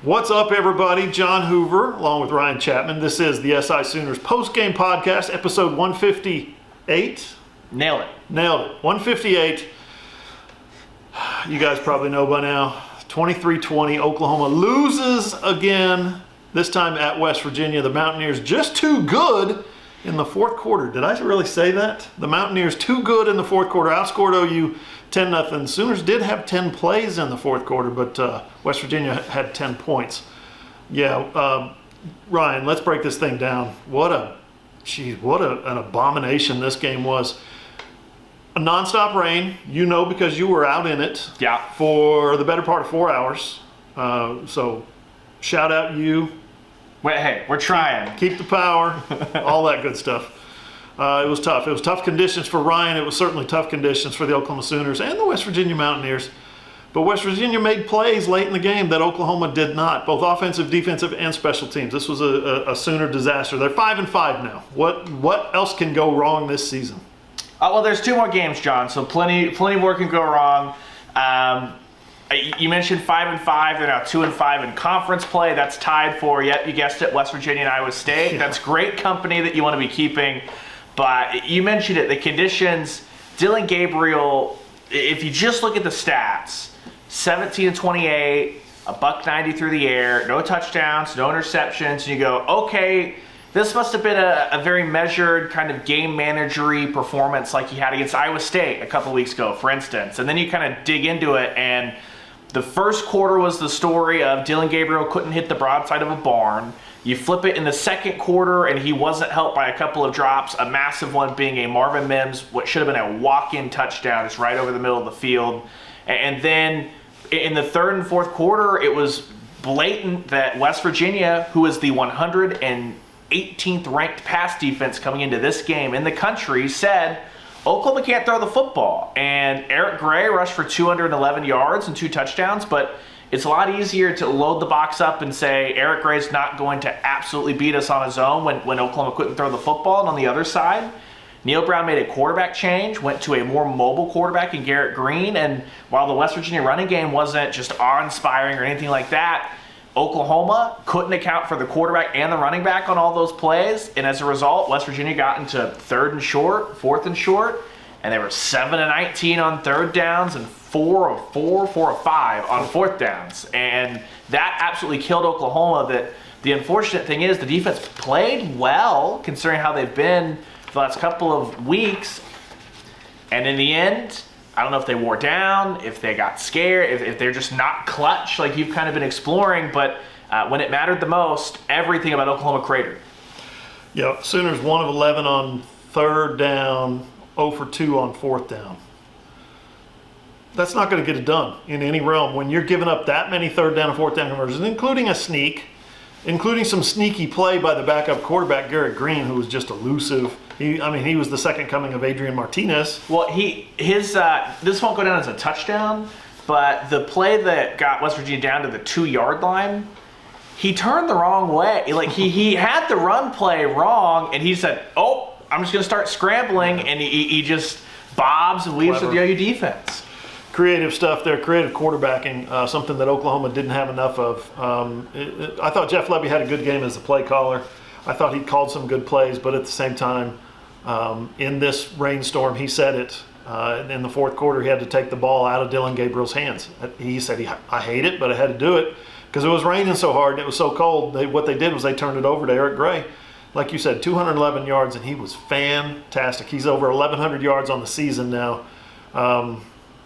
What's up, everybody? John Hoover, along with Ryan Chapman. This is the AllSooners Postgame Podcast, episode 158. Nailed it. 158. You guys probably know by now. 23-20, Oklahoma loses again, this time at West Virginia. The Mountaineers just too good in the fourth quarter. Did I really say that? The Mountaineers too good in the fourth quarter. Outscored OU 10-0. Sooners did have 10 plays in the fourth quarter, but West Virginia had 10 points. Yeah, Ryan, let's break this thing down. What an abomination this game was. A nonstop rain, because you were out in it. Yeah. For the better part of 4 hours. So shout out you. Wait, hey, we're trying. Keep the power, all that good stuff. It was tough. It was tough conditions for Ryan. It was certainly tough conditions for the Oklahoma Sooners and the West Virginia Mountaineers. But West Virginia made plays late in the game that Oklahoma did not, both offensive, defensive, and special teams. This was a Sooner disaster. They're 5-5 now. What else can go wrong this season? Well, there's 2 more games, John, so plenty more can go wrong. You mentioned 5-5. They're now 2-5 in conference play. That's tied for, you guessed it, West Virginia and Iowa State. Yeah. That's great company that you want to be keeping. But you mentioned it, the conditions. Dillon Gabriel, if you just look at the stats, 17-28, $190 through the air, no touchdowns, no interceptions, and you go, okay, this must have been a very measured kind of game managery performance like he had against Iowa State a couple weeks ago, for instance. And then you kind of dig into it, and the first quarter was the story of Dillon Gabriel couldn't hit the broadside of a barn. You flip it in the second quarter, and he wasn't helped by a couple of drops, a massive one being a Marvin Mims, what should have been a walk-in touchdown, just right over the middle of the field. And then in the third and fourth quarter, it was blatant that West Virginia, who is the 118th ranked pass defense coming into this game in the country, said Oklahoma can't throw the football. And Eric Gray rushed for 211 yards and 2 touchdowns, but it's a lot easier to load the box up and say Eric Gray's not going to absolutely beat us on his own when Oklahoma couldn't throw the football. And on the other side, Neil Brown made a quarterback change, went to a more mobile quarterback in Garrett Green, and while the West Virginia running game wasn't just awe-inspiring or anything like that, Oklahoma couldn't account for the quarterback and the running back on all those plays, and as a result, West Virginia got into third and short, fourth and short, and they were 7-19 on third downs and 4 of 5 on fourth downs. And that absolutely killed Oklahoma. The unfortunate thing is the defense played well considering how they've been for the last couple of weeks, and in the end, I don't know if they wore down, if they got scared, if they're just not clutch like you've kind of been exploring, but when it mattered the most, everything about Oklahoma cratered. Yeah, Sooners 1 of 11 on third down, 0 for 2 on fourth down. That's not going to get it done in any realm. When you're giving up that many third down and fourth down conversions, including including some sneaky play by the backup quarterback, Garrett Green, who was just elusive. He was the second coming of Adrian Martinez. Well, this won't go down as a touchdown, but the play that got West Virginia down to the 2-yard line, he turned the wrong way. Like he had the run play wrong, and he said, "Oh, I'm just going to start scrambling," and he just bobs and weaves with the OU defense. Creative stuff there, creative quarterbacking, something that Oklahoma didn't have enough of. I thought Jeff Lebby had a good game as a play caller. I thought he called some good plays, but at the same time, in this rainstorm, he said it. In the fourth quarter, he had to take the ball out of Dillon Gabriel's hands. He said, I hate it, but I had to do it because it was raining so hard and it was so cold. What they did was they turned it over to Eric Gray. Like you said, 211 yards, and he was fantastic. He's over 1,100 yards on the season now.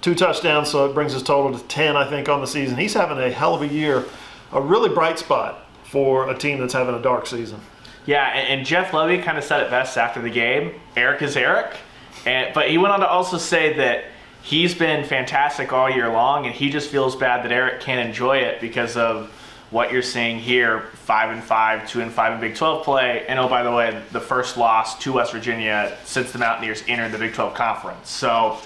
2 touchdowns, so it brings his total to 10, I think, on the season. He's having a hell of a year, a really bright spot for a team that's having a dark season. Yeah, and Jeff Lebby kind of said it best after the game. Eric is Eric. But he went on to also say that he's been fantastic all year long, and he just feels bad that Eric can't enjoy it because of what you're seeing here, 5-5, 2-5 in Big 12 play. And oh, by the way, the first loss to West Virginia since the Mountaineers entered the Big 12 Conference. So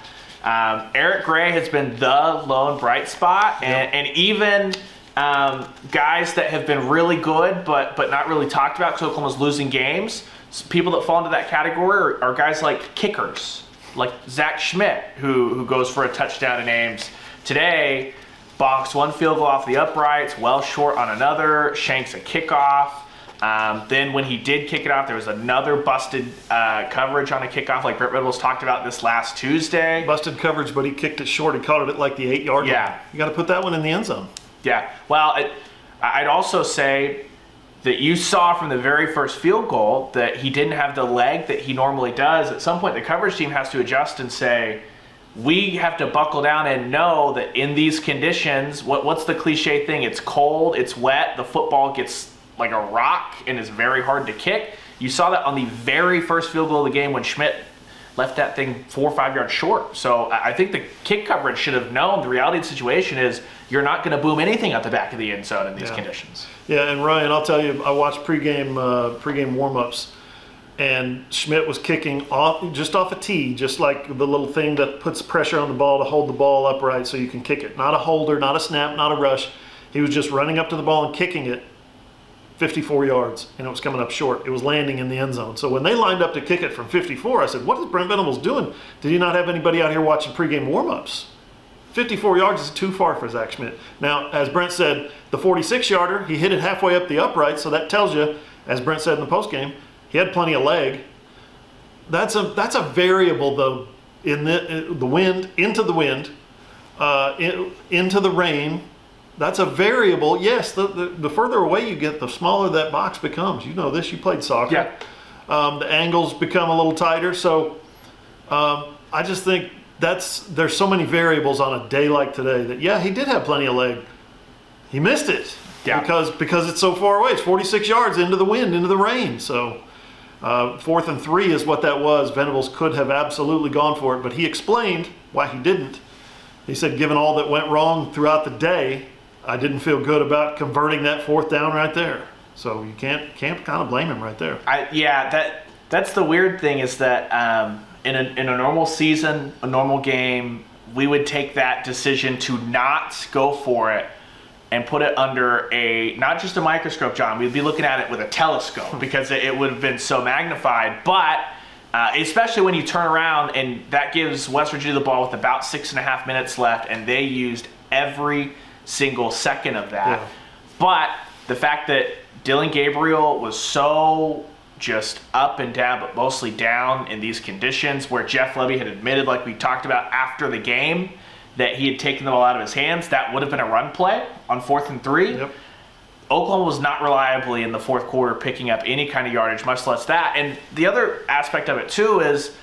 Eric Gray has been the lone bright spot, and even guys that have been really good but not really talked about because Oklahoma's losing games. People that fall into that category are guys like kickers, like Zach Schmidt, who goes for a touchdown in Ames. Today, bonks one field goal off the uprights, well short on another, shanks a kickoff. Then when he did kick it off, there was another busted coverage on a kickoff, like Brent Venables talked about this last Tuesday. Busted coverage, but he kicked it short. He caught it at like the 8-yard line. You got to put that one in the end zone. Yeah. Well, I'd also say that you saw from the very first field goal that he didn't have the leg that he normally does. At some point, the coverage team has to adjust and say, we have to buckle down and know that in these conditions, what's the cliche thing? It's cold, it's wet, the football gets like a rock and is very hard to kick. You saw that on the very first field goal of the game when Schmidt left that thing 4 or 5 yards short. So I think the kick coverage should have known the reality of the situation is you're not going to boom anything at the back of the end zone in these conditions. Yeah, and Ryan, I'll tell you, I watched pregame warm-ups, and Schmidt was kicking off a tee, just like the little thing that puts pressure on the ball to hold the ball upright so you can kick it. Not a holder, not a snap, not a rush. He was just running up to the ball and kicking it 54 yards, and it was coming up short. It was landing in the end zone. So when they lined up to kick it from 54, I said, what is Brent Venables doing? Did he not have anybody out here watching pregame warm-ups? 54 yards is too far for Zach Schmidt. Now, as Brent said, the 46-yarder, he hit it halfway up the upright, so that tells you, as Brent said in the postgame, he had plenty of leg. That's a variable, though, in the wind, into the wind, into the rain. That's a variable. Yes, the further away you get, the smaller that box becomes. You know this. You played soccer. Yeah. The angles become a little tighter. So I just think there's so many variables on a day like today that, yeah, he did have plenty of leg. He missed it because it's so far away. It's 46 yards into the wind, into the rain. So 4th and 3 is what that was. Venables could have absolutely gone for it, but he explained why he didn't. He said, given all that went wrong throughout the day, I didn't feel good about converting that 4th down right there. So you can't kind of blame him right there. That's the weird thing is that in a normal season, a normal game, we would take that decision to not go for it and put it under not just a microscope, John. We'd be looking at it with a telescope because it would have been so magnified. But especially when you turn around and that gives West Virginia the ball with about 6.5 minutes left, and they used every single second of that. Yeah. But the fact that Dylan Gabriel was so just up and down, but mostly down in these conditions where Jeff Lebby had admitted, like we talked about after the game, that he had taken the ball out of his hands, that would have been a run play on 4th and 3. Yep. Oklahoma was not reliably in the fourth quarter picking up any kind of yardage, much less that. And the other aspect of it, too, is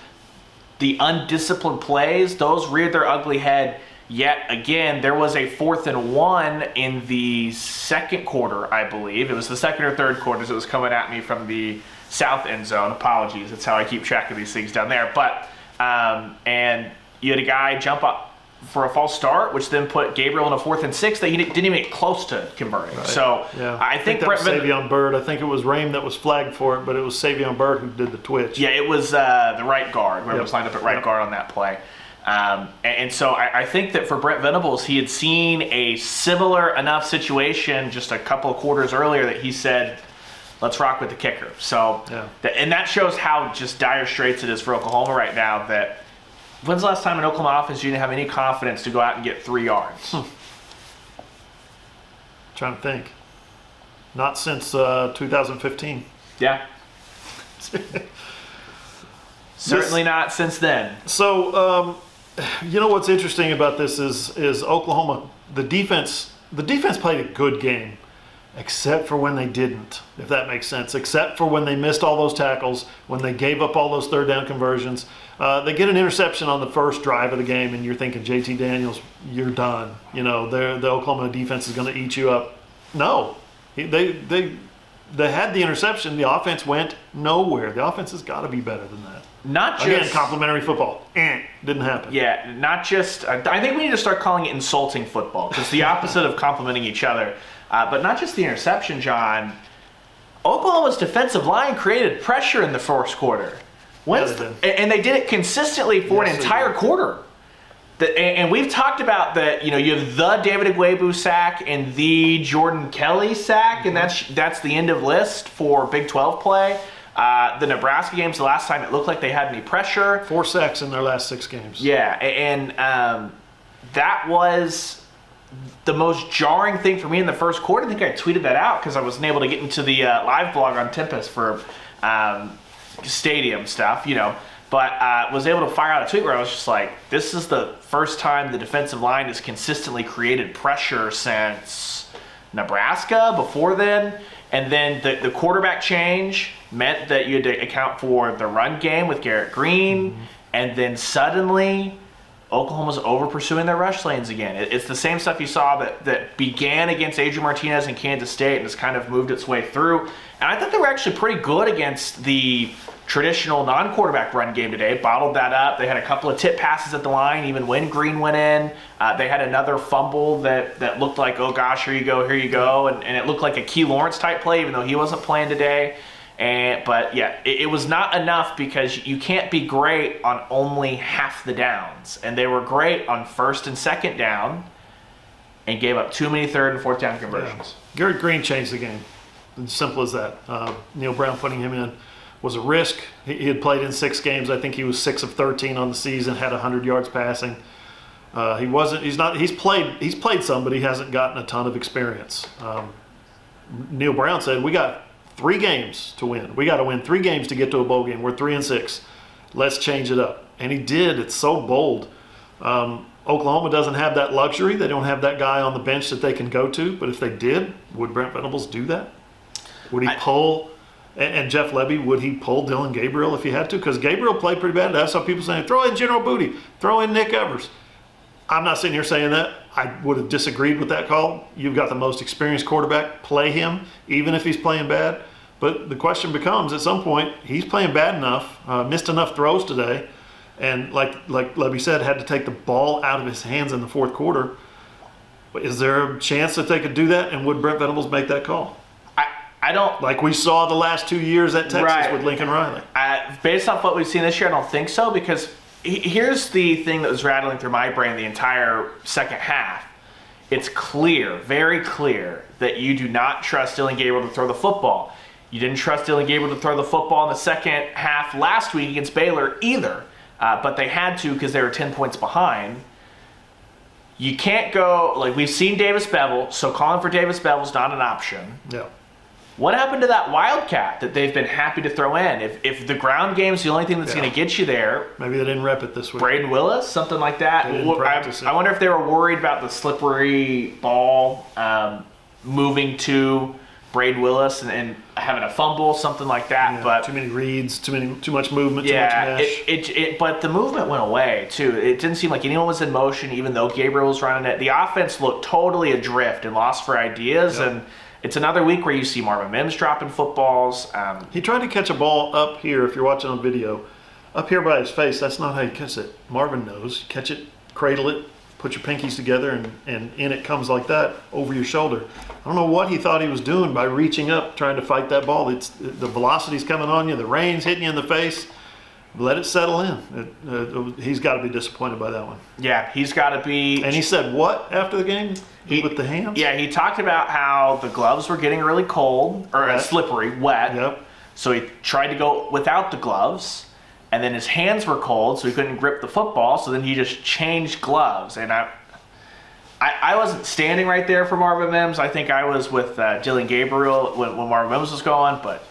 the undisciplined plays. Those reared their ugly head yet again. There was a 4th and 1 in the second quarter, I believe. It was the second or third quarters. It was coming at me from the south end zone. Apologies. That's how I keep track of these things down there. But, and you had a guy jump up for a false start, which then put Gabriel in a 4th and 6 that he didn't even get close to converting. Right. So yeah. I think that was Savion Byrd. I think it was Rame that was flagged for it, but it was Savion Byrd who did the twitch. Yeah, it was the right guard. Whoever was lined up at right guard on that play. And so I think that for Brent Venables, he had seen a similar enough situation just a couple of quarters earlier that he said, let's rock with the kicker. So, and that shows how just dire straits it is for Oklahoma right now. That when's the last time an Oklahoma offense you didn't have any confidence to go out and get 3 yards? Trying to think. Not since 2015. Yeah. Certainly not since then. So, you know what's interesting about this is Oklahoma, the defense played a good game, except for when they didn't, if that makes sense, except for when they missed all those tackles, when they gave up all those 3rd down conversions. They get an interception on the first drive of the game, and you're thinking, JT Daniels, you're done. You know, the Oklahoma defense is going to eat you up. No. They had the interception. The offense went nowhere. The offense has got to be better than that. Not just again, complimentary football. Didn't happen. Yeah, not just. I think we need to start calling it insulting football. It's the opposite of complimenting each other. But not just the interception, John. Oklahoma's defensive line created pressure in the first quarter. And they did it consistently for an entire quarter. And we've talked about that. You know, you have the David Igwebu sack and the Jordan Kelly sack, and that's the end of list for Big 12 play. The Nebraska game's the last time it looked like they had any pressure. 4 sacks in their last 6 games. Yeah, and that was the most jarring thing for me in the first quarter, I think I tweeted that out because I wasn't able to get into the live blog on Tempest for stadium stuff, but was able to fire out a tweet where I was just like, this is the first time the defensive line has consistently created pressure since Nebraska before then. And then the quarterback change meant that you had to account for the run game with Garrett Green. Mm-hmm. And then suddenly Oklahoma's over pursuing their rush lanes again. It's the same stuff you saw that began against Adrian Martinez in Kansas State and has kind of moved its way through. And I thought they were actually pretty good against the traditional non-quarterback run game today. Bottled that up. They had a couple of tip passes at the line, even when Green went in. They had another fumble that looked like, oh gosh, here you go. And it looked like a Key Lawrence type play, even though he wasn't playing today. But yeah, it was not enough because you can't be great on only half the downs. And they were great on first and second down and gave up too many third and fourth down conversions. Yeah. Garrett Green changed the game. As simple as that. Neil Brown putting him in was a risk. He had played in 6 games. I think he was 6 of 13 on the season, had 100 yards passing. He's played some, but he hasn't gotten a ton of experience. Neil Brown said, we got 3 games to win. We got to win 3 games to get to a bowl game. We're 3-6. Let's change it up. And he did. It's so bold. Oklahoma doesn't have that luxury. They don't have that guy on the bench that they can go to. But if they did, would Brent Venables do that? Would he pull, and Jeff Lebby, would he pull Dylan Gabriel if he had to? Because Gabriel played pretty bad. That's how people saying, throw in General Booty, throw in Nick Evers. I'm not sitting here saying that. I would have disagreed with that call. You've got the most experienced quarterback. Play him, even if he's playing bad. But the question becomes, at some point, he's playing bad enough, missed enough throws today, and like Lebby said, had to take the ball out of his hands in the fourth quarter. Is there a chance that they could do that, and would Brent Venables make that call? I don't... Like we saw the last 2 years at Texas right. with Lincoln Riley. Based off what we've seen this year, I don't think so, because here's the thing that was rattling through my brain the entire second half. It's clear, very clear, that you do not trust Dylan Gabriel to throw the football. You didn't trust Dylan Gabriel to throw the football in the second half last week against Baylor either, but they had to because they were 10 points behind. You can't go, like we've seen Davis Bevel, so calling for Davis Bevel is not an option. Yeah. What happened to that Wildcat that they've been happy to throw in? If the ground game's the only thing that's going to get you there, maybe they didn't rep it this week. Braden Willis, something like that. I wonder if they were worried about the slippery ball moving to Braden Willis and having a fumble, something like that. Yeah, but too many reads, too much movement, yeah, too much mesh. But the movement went away too. It didn't seem like anyone was in motion, even though Gabriel was running it. The offense looked totally adrift and lost for ideas. Yep. And it's another week where you see Marvin Mims dropping footballs. He tried to catch a ball up here, if you're watching on video, up here by his face. That's not how you catch it. Marvin knows. Catch it, cradle it, put your pinkies together, and in it comes like that over your shoulder. I don't know what he thought he was doing by reaching up, trying to fight that ball. The velocity's coming on you, the rain's hitting you in the face. Let it settle in. He's got to be disappointed by that one. Yeah, he's got to be. And he said what after the game with the hands? Yeah, he talked about how the gloves were getting really cold, or slippery, wet. Yep. So he tried to go without the gloves, and then his hands were cold, so he couldn't grip the football, so then he just changed gloves. And I wasn't standing right there for Marvin Mims. I think I was with Dylan Gabriel when Marvin Mims was going. But,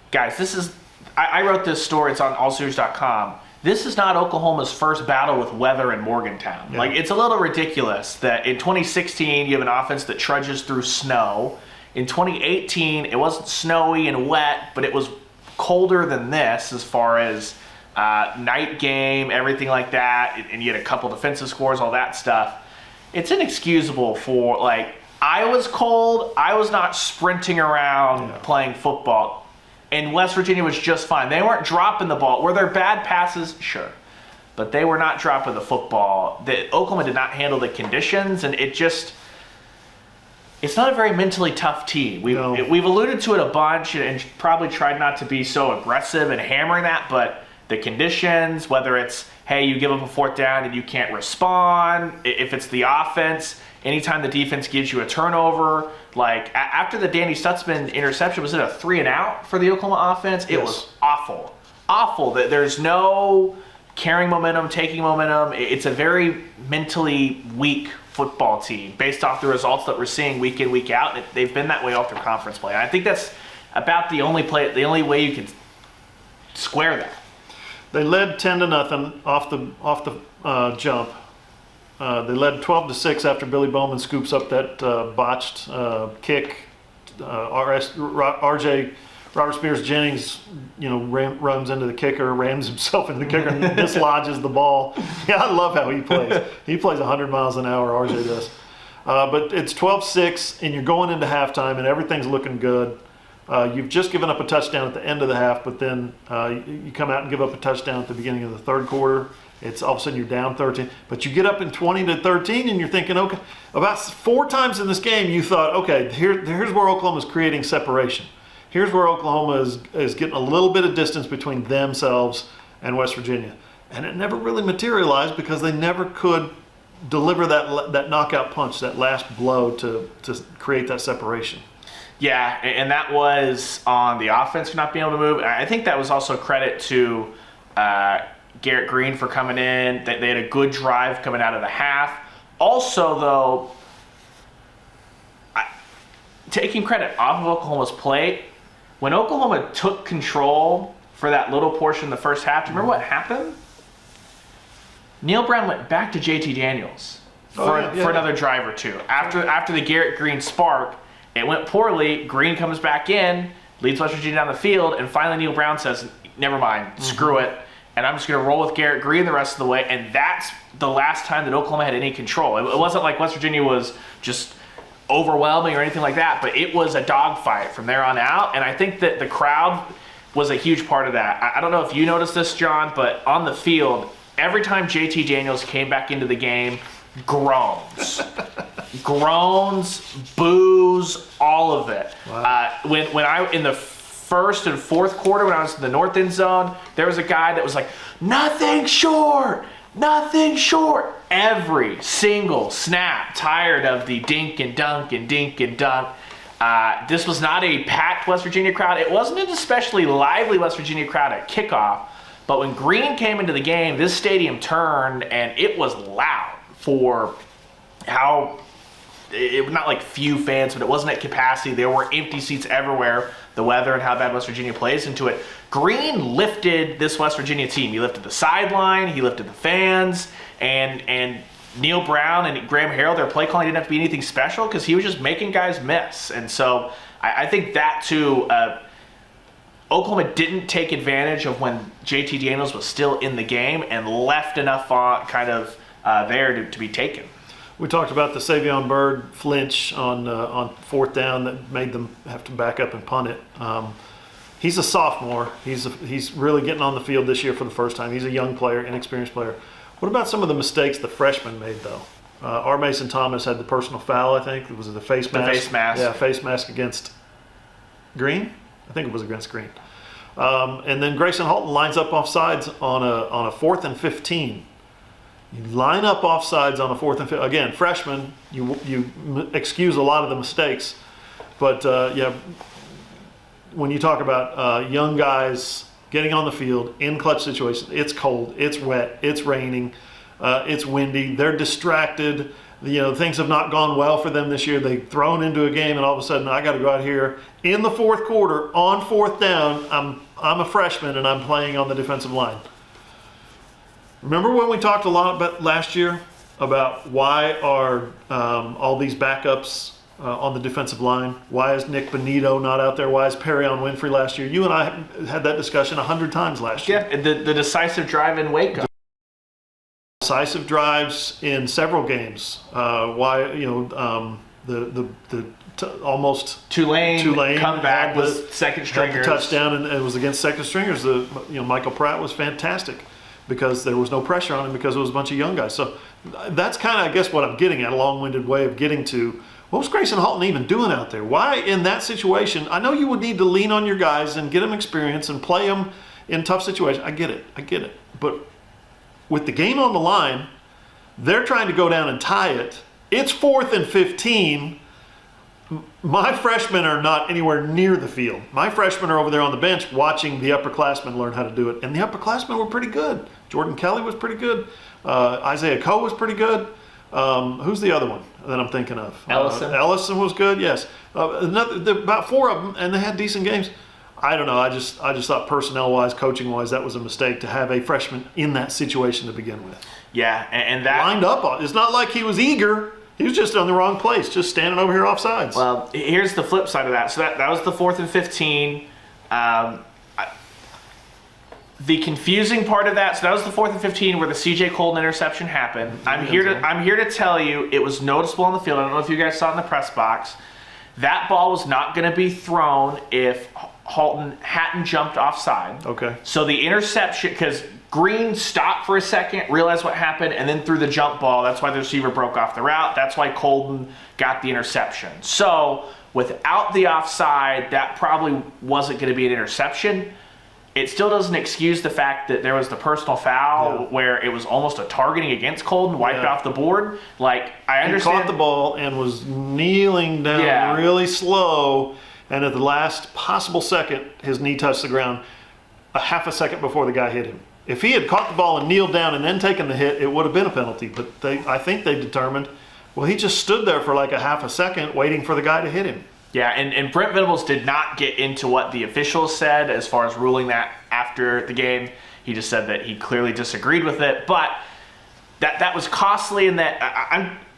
guys, this is... I wrote this story. It's on AllSooners.com. This is not Oklahoma's first battle with weather in Morgantown. Yeah. Like, it's a little ridiculous that in 2016 you have an offense that trudges through snow. In 2018, it wasn't snowy and wet, but it was colder than this as far as night game, everything like that. And you had a couple defensive scores, all that stuff. It's inexcusable for, like, I was cold. I was not sprinting around playing football. And West Virginia was just fine. They weren't dropping the ball. Were there bad passes? Sure. But they were not dropping the football. Oklahoma did not handle the conditions, and it's not a very mentally tough team. We've alluded to it a bunch and probably tried not to be so aggressive and hammering that, but the conditions, whether it's, hey, you give up a fourth down and you can't respond, if it's the offense, anytime the defense gives you a turnover, like after the Danny Stutzman interception, was it a 3-and-out for the Oklahoma offense? It was awful. Awful. There's no carrying momentum, taking momentum. It's a very mentally weak football team based off the results that we're seeing week in, week out. They've been that way all through conference play. And I think that's about the only way you can square that. They led 10-0 off the jump. They led 12-6 after Billy Bowman scoops up that botched kick. RJ Robert Spears Jennings, runs into the kicker, rams himself into the kicker, and dislodges the ball. Yeah, I love how he plays. He plays 100 miles an hour, RJ does. But it's 12-6, and you're going into halftime, and everything's looking good. You've just given up a touchdown at the end of the half, but then you come out and give up a touchdown at the beginning of the third quarter. It's all of a sudden you're down 13, but you get up in 20-13, and you're thinking, okay. About 4 times in this game, you thought, okay, here's where Oklahoma's creating separation. Here's where Oklahoma is getting a little bit of distance between themselves and West Virginia. And it never really materialized because they never could deliver that knockout punch, that last blow to create that separation. Yeah, and that was on the offense for not being able to move. I think that was also credit to Garrett Green for coming in. They had a good drive coming out of the half. Also, though, taking credit off of Oklahoma's plate, when Oklahoma took control for that little portion in the first half, do you remember what happened? Neil Brown went back to JT Daniels for another drive or two. After the Garrett Green spark, it went poorly. Green comes back in, leads West Virginia down the field, and finally Neil Brown says, never mind, screw it, and I'm just going to roll with Garrett Green the rest of the way. And that's the last time that Oklahoma had any control. It wasn't like West Virginia was just overwhelming or anything like that, but it was a dogfight from there on out. And I think that the crowd was a huge part of that. I don't know if you noticed this, John, but on the field, every time JT Daniels came back into the game, groans. Groans, boos, all of it. Wow. When I in the first and fourth quarter, when I was in the north end zone, there was a guy that was like, nothing short. Every single snap, tired of the dink and dunk and dink and dunk. This was not a packed West Virginia crowd. It wasn't an especially lively West Virginia crowd at kickoff. But when Green came into the game, this stadium turned, and it was loud for how it was not like few fans, but it wasn't at capacity. There were empty seats everywhere. The weather and how bad West Virginia plays into it. Green lifted this West Virginia team. He lifted the sideline. He lifted the fans. And Neil Brown and Graham Harrell, their play calling didn't have to be anything special because he was just making guys miss. And so I think that too, Oklahoma didn't take advantage of when JT Daniels was still in the game and left enough there to be taken. We talked about the Savion Byrd flinch on fourth down that made them have to back up and punt it. He's a sophomore. He's really getting on the field this year for the first time. He's a young player, inexperienced player. What about some of the mistakes the freshmen made, though? R. Mason Thomas had the personal foul, I think. Was it the face mask? The face mask. Yeah, face mask against Green. I think it was against Green. And then Grayson Halton lines up offsides on a 4th and 15. You line up offsides on a 4th and 15. Again, freshmen, you excuse a lot of the mistakes. But, when you talk about young guys getting on the field in clutch situations, it's cold, it's wet, it's raining, it's windy, they're distracted. Things have not gone well for them this year. They've thrown into a game, and all of a sudden, I got to go out here in the fourth quarter on 4th down. I'm a freshman, and I'm playing on the defensive line. Remember when we talked a lot about last year about why are all these backups on the defensive line? Why is Nick Benito not out there? Why is Perrion Winfrey last year? You and I had that discussion 100 times last year. Yeah, the decisive drive in Waco. Decisive drives in several games. Almost Tulane comeback was second stringers. The touchdown, and it was against second stringers. Michael Pratt was fantastic because there was no pressure on him because it was a bunch of young guys. So that's kind of, I guess, what I'm getting at, a long-winded way of getting to what was Grayson Halton even doing out there? Why in that situation? I know you would need to lean on your guys and get them experience and play them in tough situations. I get it. But with the game on the line, they're trying to go down and tie it. It's 4th and 15. My freshmen are not anywhere near the field. My freshmen are over there on the bench watching the upperclassmen learn how to do it. And the upperclassmen were pretty good. Jordan Kelly was pretty good. Isaiah Coe was pretty good. Who's the other one that I'm thinking of? Ellison? Ellison was good, yes. About 4 of them, and they had decent games. I don't know. I just thought personnel-wise, coaching-wise, that was a mistake to have a freshman in that situation to begin with. Yeah, and that Lined up. It's not like he was eager. He was just on the wrong place, just standing over here offsides. Well, here's the flip side of that. So that was the 4th and 15. The confusing part of that, so that was the 4th and 15 where the C.J. Colton interception happened. I'm here to tell you it was noticeable on the field. I don't know if you guys saw it in the press box. That ball was not going to be thrown if Halton hadn't jumped offside. Okay. So the interception, because Green stopped for a second, realized what happened, and then threw the jump ball. That's why the receiver broke off the route. That's why Colton got the interception. So without the offside, that probably wasn't going to be an interception. It still doesn't excuse the fact that there was the personal foul where it was almost a targeting against Colton, wiped off the board. Like, I understand. He caught the ball and was kneeling down really slow, and at the last possible second, his knee touched the ground a half a second before the guy hit him. If he had caught the ball and kneeled down and then taken the hit, it would have been a penalty. But I think they determined, well, he just stood there for like a half a second waiting for the guy to hit him. Yeah, and Brent Venables did not get into what the officials said as far as ruling that after the game. He just said that he clearly disagreed with it, but that was costly. And that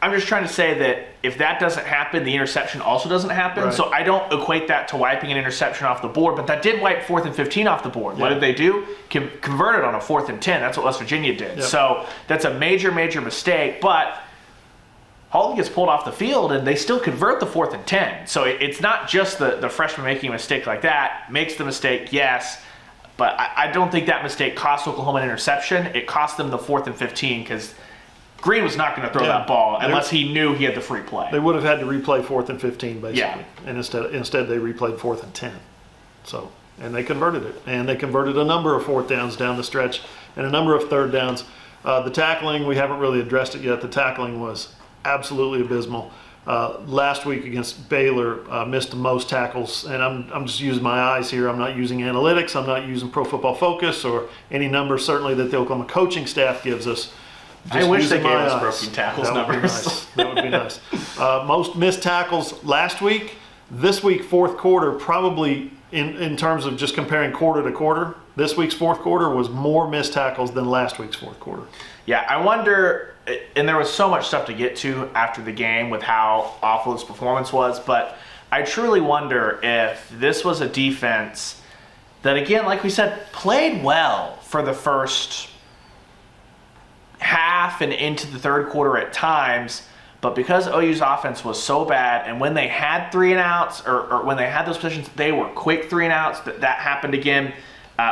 I'm just trying to say that if that doesn't happen, the interception also doesn't happen. Right. So I don't equate that to wiping an interception off the board, but that did wipe 4th and 15 off the board. What did they do? Converted on a 4th and 10. That's what West Virginia did. Yep. So that's a major mistake, but Halton gets pulled off the field, and they still convert the 4th and 10. So it's not just the freshman making a mistake like that. Makes the mistake, yes, but I don't think that mistake cost Oklahoma an interception. It cost them the 4th and 15 because Green was not going to throw that ball unless he knew he had the free play. They would have had to replay 4th and 15, basically. Yeah. And instead they replayed 4th and 10. So, and they converted it. And they converted a number of 4th downs down the stretch and a number of 3rd downs. The tackling, we haven't really addressed it yet. The tackling was absolutely abysmal. Last week against Baylor, missed the most tackles, and I'm just using my eyes here. I'm not using analytics. I'm not using Pro Football Focus or any numbers certainly that the Oklahoma coaching staff gives us. I wish they gave us broken tackles numbers. That would be nice. Most missed tackles last week. This week, 4th quarter, probably in terms of just comparing quarter to quarter, this week's 4th quarter was more missed tackles than last week's 4th quarter. Yeah, I wonder, and there was so much stuff to get to after the game with how awful his performance was, but I truly wonder if this was a defense that, again, like we said, played well for the first half and into the 3rd quarter at times, but because OU's offense was so bad, and when they had 3 and outs, or when they had those positions, they were quick 3 and outs, that happened again.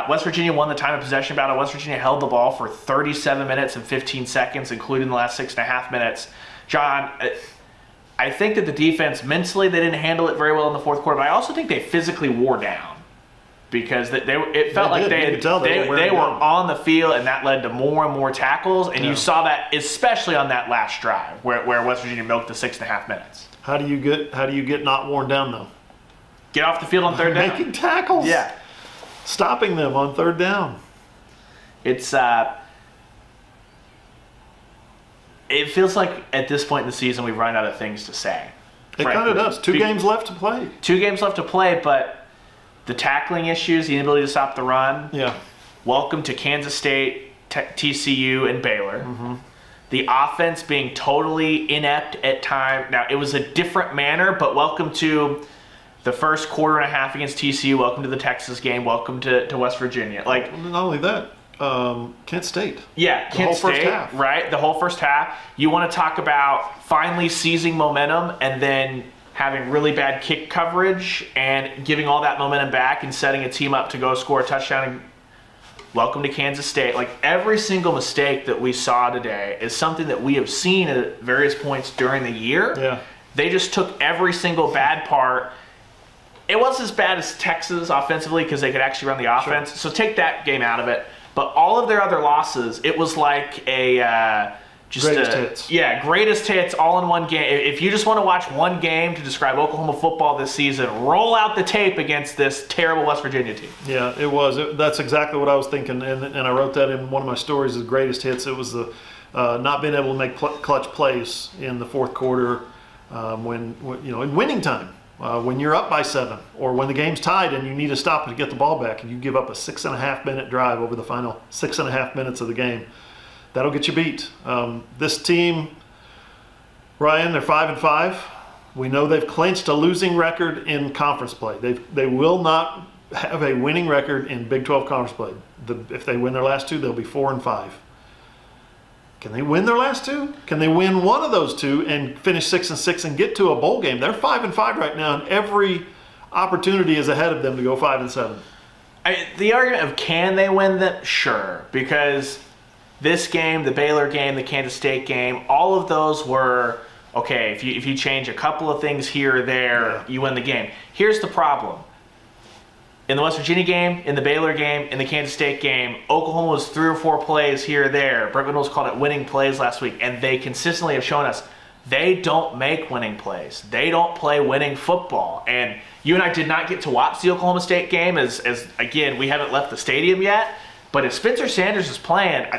West Virginia won the time of possession battle. West Virginia held the ball for 37 minutes and 15 seconds, including the last 6.5 minutes. John, I think that the defense, mentally, they didn't handle it very well in the 4th quarter, but I also think they physically wore down because it felt like they were on the field, and that led to more and more tackles, and you saw that especially on that last drive where West Virginia milked the 6.5 minutes. How do you get not worn down, though? Get off the field on 3rd down. Making tackles. Yeah. Stopping them on 3rd down. It's it feels like at this point in the season we've run out of things to say. It kind of does. 2 games left to play. 2 games left to play, but the tackling issues, the inability to stop the run. Yeah. Welcome to Kansas State, TCU, and Baylor. Mm-hmm. The offense being totally inept at time. Now, it was a different manner, but welcome to the first quarter and a half against TCU. Welcome to the Texas game. Welcome to West Virginia. Like, not only that, Kent State. Yeah, Kent State, first half. Right? The whole first half. You want to talk about finally seizing momentum and then having really bad kick coverage and giving all that momentum back and setting a team up to go score a touchdown. And welcome to Kansas State. Like, every single mistake that we saw today is something that we have seen at various points during the year. Yeah. They just took every single bad part. It wasn't as bad as Texas offensively because they could actually run the offense. Sure. So take that game out of it. But all of their other losses, it was like a greatest hits. Yeah, greatest hits all in one game. If you just want to watch one game to describe Oklahoma football this season, roll out the tape against this terrible West Virginia team. Yeah, it was. That's exactly what I was thinking, and I wrote that in one of my stories. The greatest hits. It was the not being able to make clutch plays in the fourth quarter when in winning time. When you're up by 7 or when the game's tied and you need to stop to get the ball back and you give up a 6.5-minute drive over the final 6.5 minutes of the game, that'll get you beat. This team, Ryan, they're 5-5. We know they've clinched a losing record in conference play. They will not have a winning record in Big 12 conference play. If they win their last 2, they'll be 4-5. Can they win their last 2? Can they win one of those 2 and finish 6-6 and get to a bowl game? They're 5-5 right now, and every opportunity is ahead of them to go 5-7. The argument of can they win them? Sure, because this game, the Baylor game, the Kansas State game, all of those were okay. If you change a couple of things here or there, you win the game. Here's the problem. In the West Virginia game, in the Baylor game, in the Kansas State game, Oklahoma was 3 or 4 plays here or there. Brent Venables called it winning plays last week, and they consistently have shown us they don't make winning plays. They don't play winning football. And you and I did not get to watch the Oklahoma State game as again, we haven't left the stadium yet. But if Spencer Sanders is playing,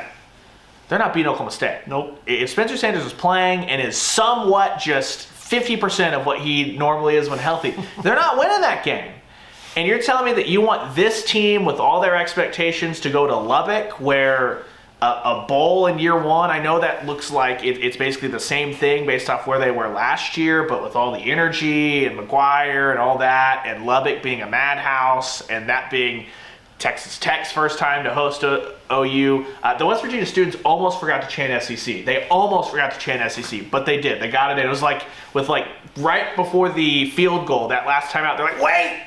they're not beating Oklahoma State. Nope. If Spencer Sanders is playing and is somewhat just 50% of what he normally is when healthy, they're not winning that game. And you're telling me that you want this team with all their expectations to go to Lubbock where a bowl in year 1, I know that looks like it's basically the same thing based off where they were last year, but with all the energy and McGuire and all that, and Lubbock being a madhouse, and that being Texas Tech's first time to host OU. The West Virginia students almost forgot to chant SEC. They almost forgot to chant SEC, but they did. They got it in. It was like right before the field goal, that last time out, they're like, wait!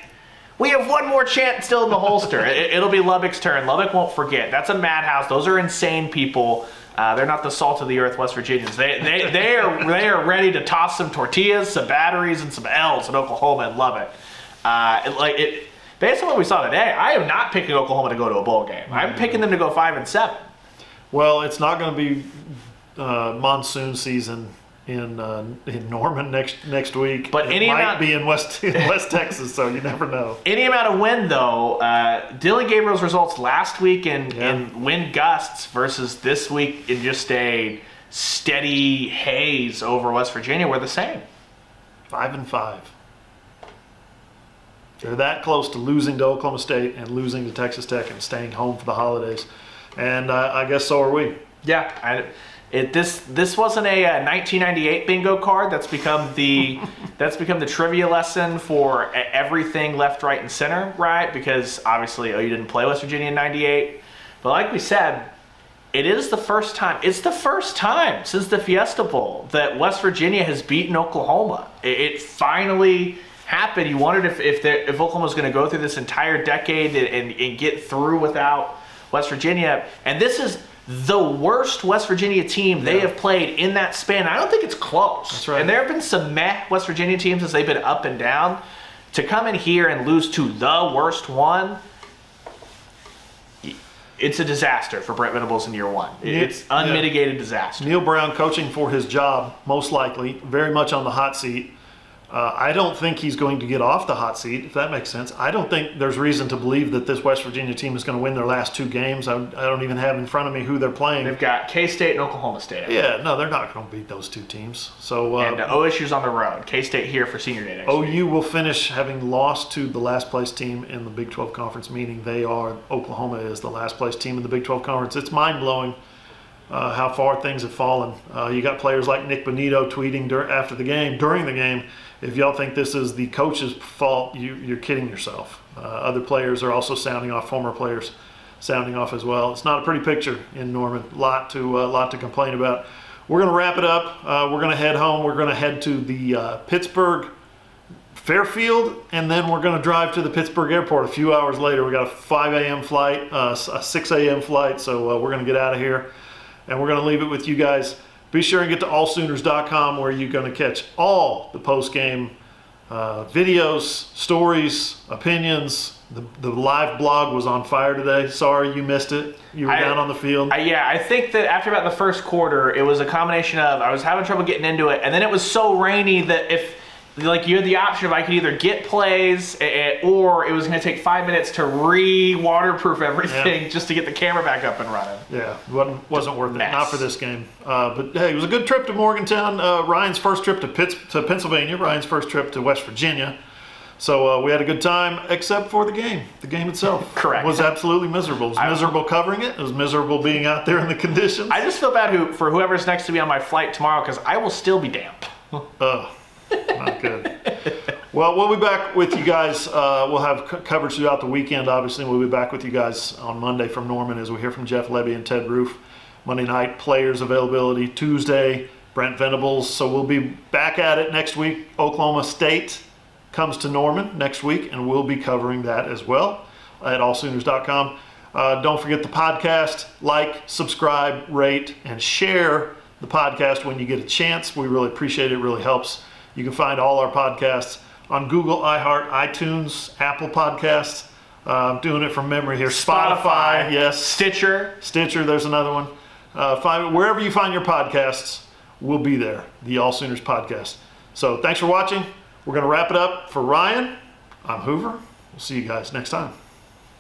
We have one more chant still in the holster. It'll be Lubbock's turn. Lubbock won't forget. That's a madhouse. Those are insane people. They're not the salt of the earth West Virginians. They are ready to toss some tortillas, some batteries, and some L's in Oklahoma and Lubbock. Based on what we saw today, I am not picking Oklahoma to go to a bowl game. I'm picking them to go 5-7. Well, it's not going to be monsoon season in Norman next week. But it might be in West Texas, so you never know. Any amount of wind, though, Dylan Gabriel's results last week in wind gusts versus this week in just a steady haze over West Virginia were the same. 5-5. They're that close to losing to Oklahoma State and losing to Texas Tech and staying home for the holidays, and I guess so are we. Yeah. This wasn't a 1998 bingo card. That's become the trivia lesson for everything left, right, and center, right? Because obviously you didn't play West Virginia in '98, but like we said, it's the first time since the Fiesta Bowl that West Virginia has beaten Oklahoma. It finally happened. You wondered if Oklahoma was going to go through this entire decade and get through without West Virginia, and this is the worst West Virginia team they have played in that span. I don't think it's close. That's right. And there have been some West Virginia teams as they've been up and down. To come in here and lose to the worst one, it's a disaster for Brent Venables in year 1. It's unmitigated disaster. Neil Brown coaching for his job, most likely, very much on the hot seat. I don't think he's going to get off the hot seat, if that makes sense. I don't think there's reason to believe that this West Virginia team is going to win their last 2 games. I don't even have in front of me who they're playing. They've got K-State and Oklahoma State. Yeah, no, they're not going to beat those 2 teams. So and OSU's on the road. K-State here for senior day next week. OU will finish having lost to the last place team in the Big 12 Conference, meaning Oklahoma is the last place team in the Big 12 Conference. It's mind-blowing how far things have fallen. You got players like Nick Bonito tweeting during the game, if y'all think this is the coach's fault, you're kidding yourself. Other players are also sounding off, former players sounding off as well. It's not a pretty picture in Norman. Lot to complain about. We're going to wrap it up. We're going to head home. We're going to head to the Pittsburgh Fairfield, and then we're going to drive to the Pittsburgh airport a few hours later. We got a 5 a.m. flight, a 6 a.m. flight, so we're going to get out of here, and we're going to leave it with you guys. Be sure and get to AllSooners.com where you're going to catch all the post-game videos, stories, opinions. The live blog was on fire today. Sorry you missed it. You were down on the field. I think that after about the first quarter, it was a combination of I was having trouble getting into it, and then it was so rainy that like you had the option of I could either get plays or it was going to take 5 minutes to re-waterproof everything just to get the camera back up and running. Yeah, wasn't worth it. Mess. Not for this game. But hey, it was a good trip to Morgantown. Ryan's first trip to Pennsylvania. Ryan's first trip to West Virginia. So we had a good time, except for the game. The game itself Correct. was absolutely miserable. It was miserable covering it. It was miserable being out there in the conditions. I just feel bad for whoever's next to me on my flight tomorrow because I will still be damp. Not good. Well, we'll be back with you guys. We'll have coverage throughout the weekend, obviously. We'll be back with you guys on Monday from Norman as we hear from Jeff Levy and Ted Roof. Monday night, players availability. Tuesday, Brent Venables. So we'll be back at it next week. Oklahoma State comes to Norman next week, and we'll be covering that as well at AllSooners.com. Don't forget the podcast. Like, subscribe, rate, and share the podcast when you get a chance. We really appreciate it. It really helps. You can find all our podcasts on Google, iHeart, iTunes, Apple Podcasts. I'm doing it from memory here. Spotify, yes. Stitcher, there's another one. Wherever you find your podcasts, we'll be there. The All Sooners podcast. So thanks for watching. We're going to wrap it up. For Ryan, I'm Hoover. We'll see you guys next time.